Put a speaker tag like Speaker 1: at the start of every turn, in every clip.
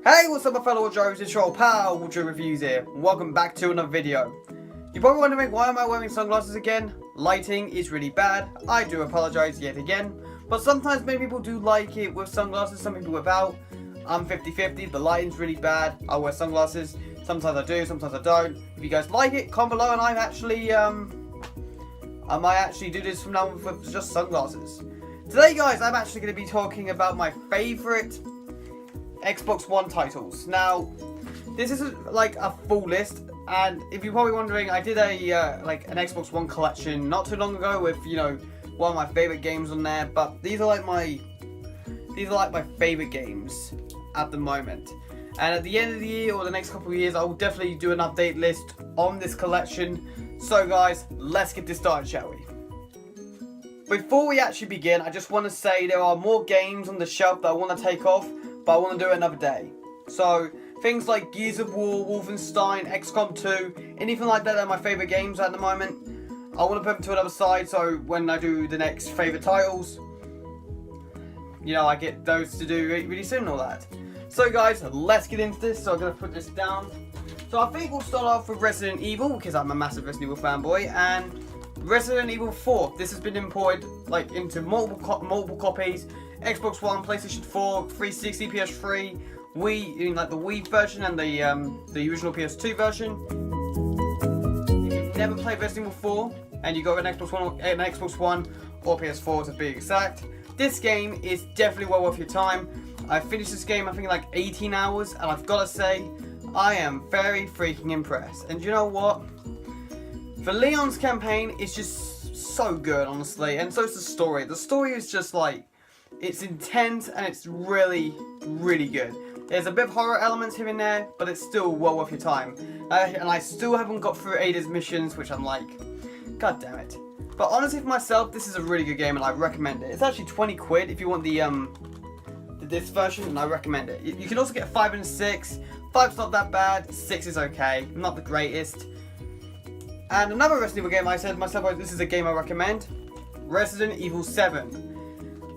Speaker 1: Hey, what's up my fellow Joes, it's your pal Ultra Reviews here. Welcome back to another video. You're probably wondering why am I wearing sunglasses again? Lighting is really bad, I do apologise yet again. But sometimes many people do like it with sunglasses, some people without. I'm 50-50, the lighting's really bad, I wear sunglasses. Sometimes I do, sometimes I don't. If you guys like it, comment below and I might actually do this from now on with just sunglasses. Today guys, I'm actually going to be talking about my favourite Xbox One titles. Now, this isn't like a full list, and if you're probably wondering, I did a like an Xbox One collection not too long ago with one of my favorite games on there. But these are like my favorite games at the moment. And at the end of the year or the next couple of years, I will definitely do an update list on this collection. So guys, let's get this started, shall we? Before we actually begin, I just want to say there are more games on the shelf that I want to take off, but I want to do it another day. So things like Gears of War, Wolfenstein, XCOM 2, anything like that are my favourite games at the moment. I want to put them to another side, so when I do the next favourite titles, I get those to do really soon and all that. So guys, let's get into this. So I'm going to put this down. So I think we'll start off with Resident Evil, because I'm a massive Resident Evil fanboy, and Resident Evil 4. This has been imported into multiple copies. Xbox One, PlayStation 4, 360, PS3, Wii, the Wii version and the original PS2 version. If you've never played Resident Evil 4 and you got an Xbox One or PS4 to be exact, this game is definitely well worth your time. I finished this game I think in like 18 hours, and I've got to say, I am very freaking impressed. And you know what? For Leon's campaign, it's just so good, honestly, and so is the story. The story is just it's intense and it's really, really good. There's a bit of horror elements here and there, but it's still well worth your time. And I still haven't got through Ada's missions, which I'm like, god damn it. But honestly, for myself, this is a really good game and I recommend it. It's actually 20 quid if you want the disc version, and I recommend it. You can also get 5 and 6. 5's not that bad, 6 is okay, not the greatest. And another Resident Evil game, I said to myself, this is a game I recommend. Resident Evil 7.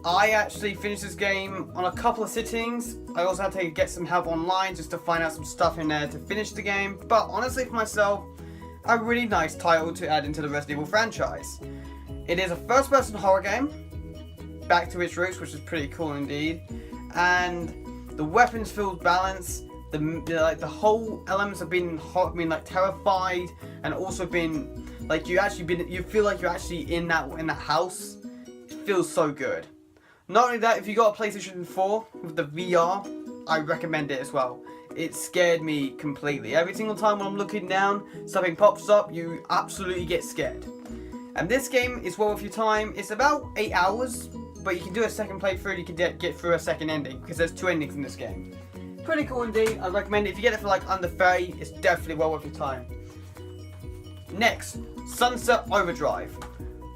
Speaker 1: I actually finished this game on a couple of sittings. I also had to get some help online just to find out some stuff in there to finish the game. But honestly, for myself, a really nice title to add into the Resident Evil franchise. It is a first-person horror game, back to its roots, which is pretty cool indeed. And the weapons-filled balance, the whole elements have been terrified, and also been you feel like you're actually in that house. It feels so good. Not only that, if you got a PlayStation 4 with the VR, I recommend it as well. It scared me completely. Every single time when I'm looking down, something pops up, you absolutely get scared. And this game is well worth your time. It's about 8 hours, but you can do a second playthrough, you can get through a second ending, because there's 2 endings in this game. Pretty cool indeed, I recommend it. If you get it for under 30, it's definitely well worth your time. Next, Sunset Overdrive.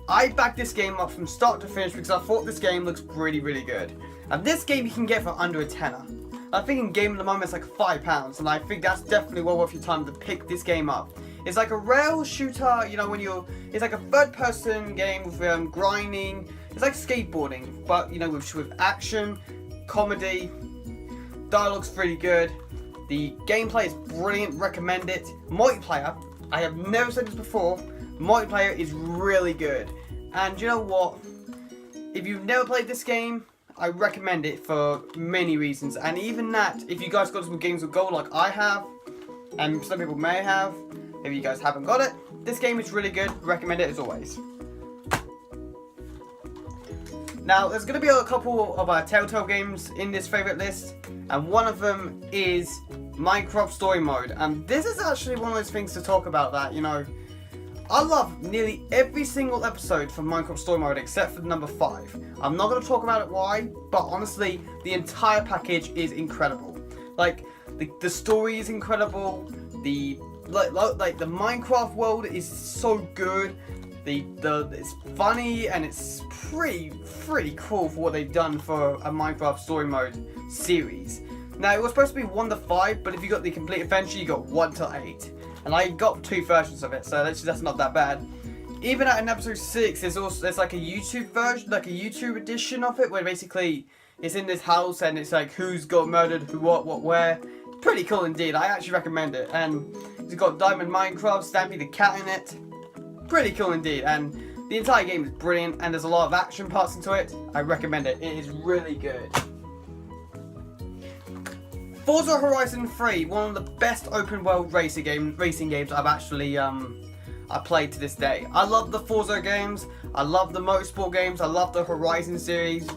Speaker 1: I backed this game up from start to finish because I thought this game looks really, really good. And this game you can get for under a tenner. I think in game at the moment it's like £5, and I think that's definitely well worth your time to pick this game up. It's like a rail shooter, it's like a third-person game with grinding. It's like skateboarding, but with action, comedy. Dialogue's really good. The gameplay is brilliant. Recommend it. Multiplayer, I have never said this before. Multiplayer is really good. And you know what? If you've never played this game, I recommend it for many reasons. And even that, if you guys got some games with gold like I have, and some people may have, if you guys haven't got it, this game is really good. Recommend it as always. Now, there's going to be a couple of Telltale games in this favourite list, and one of them is Minecraft Story Mode. And this is actually one of those things to talk about that, I love nearly every single episode from Minecraft Story Mode except for number 5. I'm not going to talk about it why, but honestly, the entire package is incredible. The story is incredible, the Minecraft world is so good. It's funny and it's pretty cool for what they've done for a Minecraft Story Mode series. Now it was supposed to be 1 to 5, but if you got the complete adventure, you got 1 to 8, and I got 2 versions of it, so that's not that bad. even in episode 6, there's like a YouTube version, like a YouTube edition of it, where basically it's in this house and it's like who's got murdered, who, what, where. Pretty cool indeed. I actually recommend it. And it's got Diamond Minecraft, Stampy the cat in it. Pretty cool indeed. And the entire game is brilliant, and there's a lot of action parts into it. I recommend it. It is really good. Forza Horizon 3, one of the best open world racing games I've actually I played to this day. I love the Forza games. I love the motorsport games. I love the Horizon series.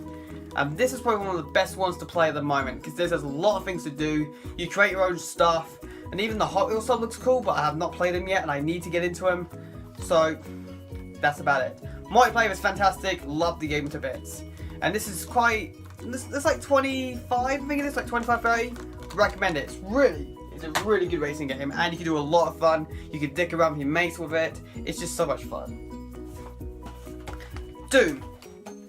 Speaker 1: This is probably one of the best ones to play at the moment because there's a lot of things to do. You create your own stuff, and even the Hot Wheels stuff looks cool, but I have not played them yet and I need to get into them. So that's about it. Multiplayer is fantastic. Love the game to bits. And this is quite, it's like 25, I think it is, like 25, 30. Recommend it. It's a really good racing game, and you can do a lot of fun. You can dick around with your mates with it. It's just so much fun. Doom.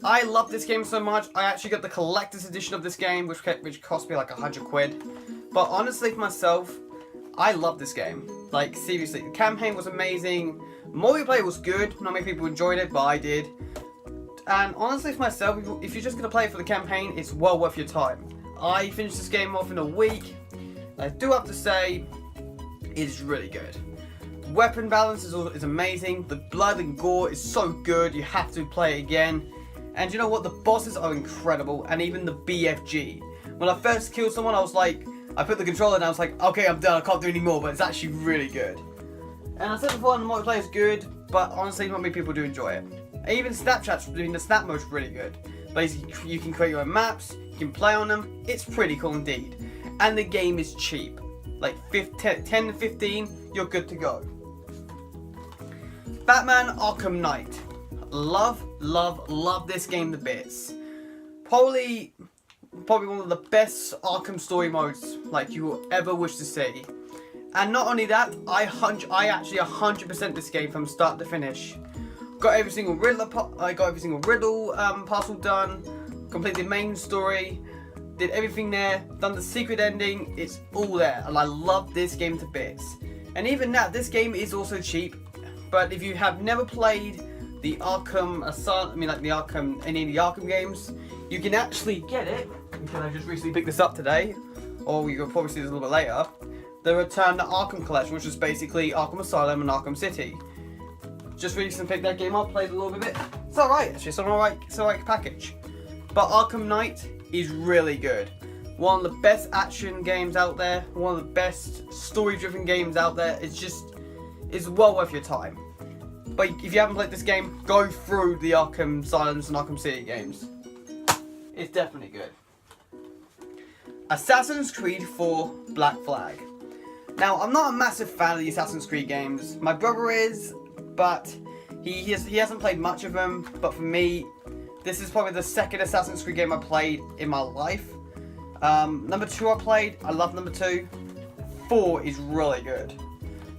Speaker 1: I love this game so much. I actually got the collector's edition of this game, which cost me like 100 quid. But honestly, for myself, I love this game. Like, seriously, the campaign was amazing. Multiplayer was good. Not many people enjoyed it, but I did. And honestly, for myself, if you're just going to play it for the campaign, it's well worth your time. I finished this game off in a week. I do have to say, it's really good. Weapon balance is amazing. The blood and gore is so good, you have to play it again. And you know what? The bosses are incredible, and even the BFG. When I first killed someone, I was like, I put the controller down, I was like, okay, I'm done, I can't do any more, but it's actually really good. And I said before, the multiplayer is good, but honestly, not many people do enjoy it. And even Snapchat's doing the snap mode is really good. Basically, you can create your own maps, you can play on them, it's pretty cool indeed. And the game is cheap. Like 10 to 15, you're good to go. Batman Arkham Knight. Love this game to bits. Probably one of the best Arkham story modes like you will ever wish to see. And not only that, I actually 100% this game from start to finish. Got every single riddle puzzle done. Completed the main story. Did everything there. Done the secret ending. It's all there, and I love this game to bits. And even now, this game is also cheap. But if you have never played the Arkham Asylum, any of the Arkham games, you can actually get it, because I just recently picked this up today, or you can probably see this a little bit later, the Return to Arkham Collection, which is basically Arkham Asylum and Arkham City. Just recently picked that game up, played a little bit. It's alright, actually, it's alright package. But Arkham Knight is really good. One of the best action games out there, one of the best story-driven games out there. It's well worth your time. But if you haven't played this game, go through the Arkham Asylums and Arkham City games. It's definitely good. Assassin's Creed 4 Black Flag. Now, I'm not a massive fan of the Assassin's Creed games. My brother is, but he hasn't played much of them. But for me, this is probably the second Assassin's Creed game I played in my life. Number 2 I played. I love number 2. 4 is really good.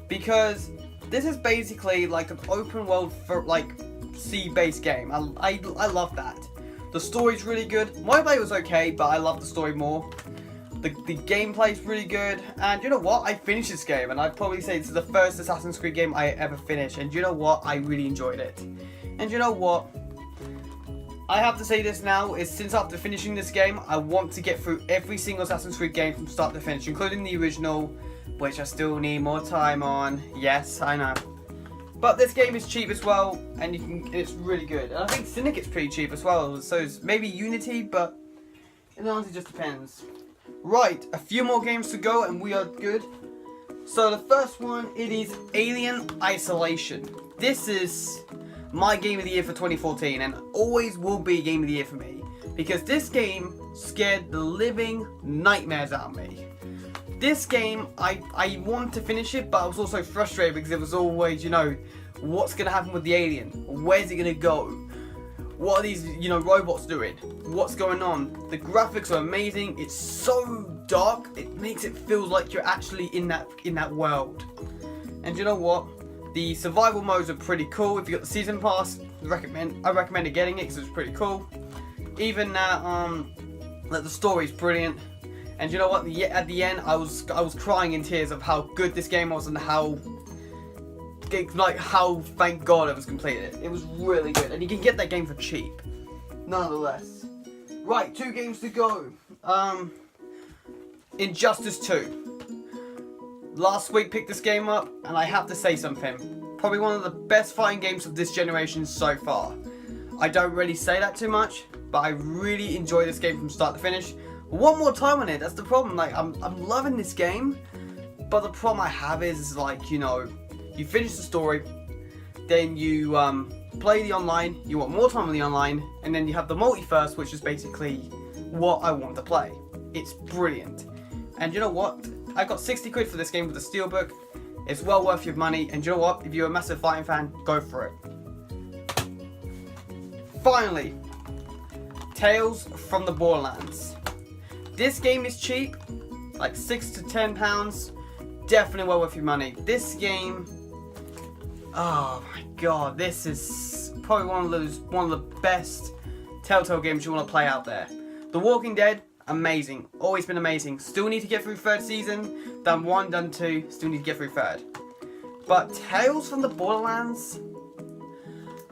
Speaker 1: Because this is basically like an open world for like sea-based game. I love that. The story's really good. Multiplayer was okay, but I love the story more. The gameplay's really good. And you know what? I finished this game, and I'd probably say this is the first Assassin's Creed game I ever finished. And you know what? I really enjoyed it. And you know what? I have to say this now, is since after finishing this game, I want to get through every single Assassin's Creed game from start to finish, including the original, which I still need more time on. Yes, I know. But this game is cheap as well, and it's really good. And I think Syndicate's pretty cheap as well, so it's maybe Unity, but it honestly just depends. Right, a few more games to go and we are good. So the first one, it is Alien Isolation. This is my game of the year for 2014, and always will be game of the year for me, because this game scared the living nightmares out of me. This game, I wanted to finish it, but I was also frustrated because it was always, you know, what's going to happen with the alien? Where's it going to go? What are these, you know, robots doing? What's going on? The graphics are amazing. It's so dark, it makes it feel like you're actually in that world. And you know what? The survival modes are pretty cool. If you got the season pass, I recommend getting it because it's pretty cool. Even like the story's brilliant. And you know what? At the end, I was crying in tears of how good this game was and how like how thank God it was completed. It was really good, and you can get that game for cheap, nonetheless. Right, 2 games to go. Injustice 2. Last week picked this game up, and I have to say something. Probably one of the best fighting games of this generation so far. I don't really say that too much, but I really enjoy this game from start to finish. One more time on it, that's the problem. Like, I'm loving this game, but the problem I have is like, you know, you finish the story, then you play the online, you want more time on the online, and then you have the multiverse, which is basically what I want to play. It's brilliant. And you know what? I got 60 quid for this game with the Steelbook. It's well worth your money, and you know what? If you're a massive fighting fan, go for it. Finally, Tales from the Borderlands. This game is cheap, like £6 to £10. Definitely well worth your money. This game, oh my god, this is probably one of the best Telltale games you want to play out there. The Walking Dead, amazing, always been amazing. Still need to get through 3rd season. Done 1, done 2, still need to get through 3rd. But Tales from the Borderlands,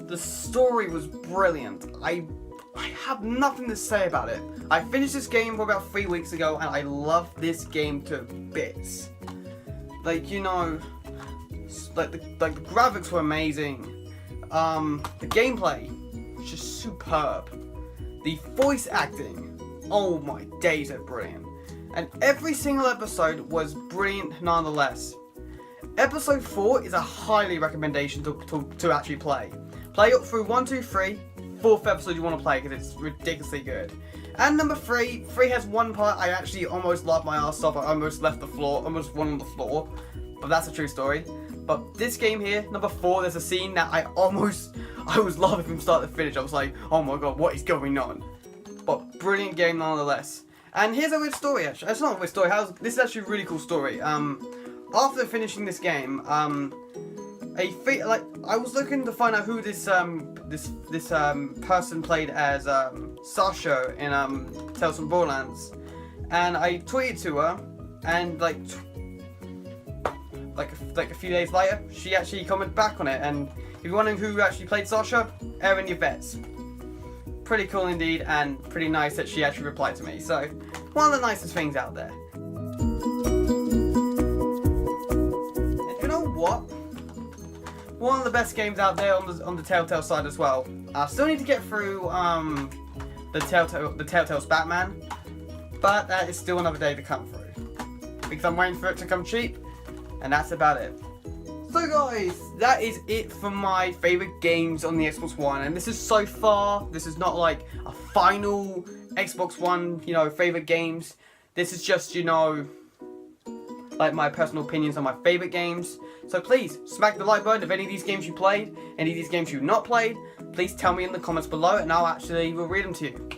Speaker 1: the story was brilliant. I have nothing to say about it. I finished this game for about 3 weeks ago, and I love this game to bits. Like, you know, like the graphics were amazing. The gameplay was just superb. The voice acting, oh my days, are brilliant. And every single episode was brilliant nonetheless. Episode 4 is a highly recommendation to actually play. Play up through 1, 2, 3, 4th episode you want to play because it's ridiculously good. And number 3 has one part I actually almost laughed my ass off. I almost left the floor, almost won on the floor. But that's a true story. But this game here, number 4, there's a scene that I was laughing from start to finish. I was like, oh my god, what is going on? But brilliant game nonetheless. And here's a weird story actually. It's not a weird story. This is actually a really cool story. After finishing this game, I was looking to find out who this person played as Sasha in Tales from Borderlands, and I tweeted to her, and like a few days later, she actually commented back on it. And if you're wondering who actually played Sasha, Erin Yvetz. Pretty cool indeed, and pretty nice that she actually replied to me. So, one of the nicest things out there. And you know what? One of the best games out there on the Telltale side as well. I still need to get through the Telltale's Batman, but that is still another day to come through because I'm waiting for it to come cheap, and that's about it. So guys, that is it for my favourite games on the Xbox One, and this is so far, this is not like a final Xbox One, you know, favourite games. This is just, you know, like my personal opinions on my favourite games. So please, smack the like button if any of these games you played, any of these games you've not played. Please tell me in the comments below, and I'll actually will read them to you.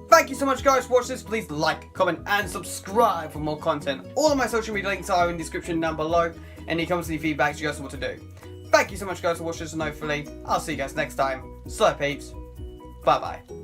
Speaker 1: Thank you so much guys for watching this. Please like, comment and subscribe for more content. All of my social media links are in the description down below. Any comments and feedback, you guys know what to do. Thank you so much guys for watching this, and hopefully I'll see you guys next time. So peeps, bye bye.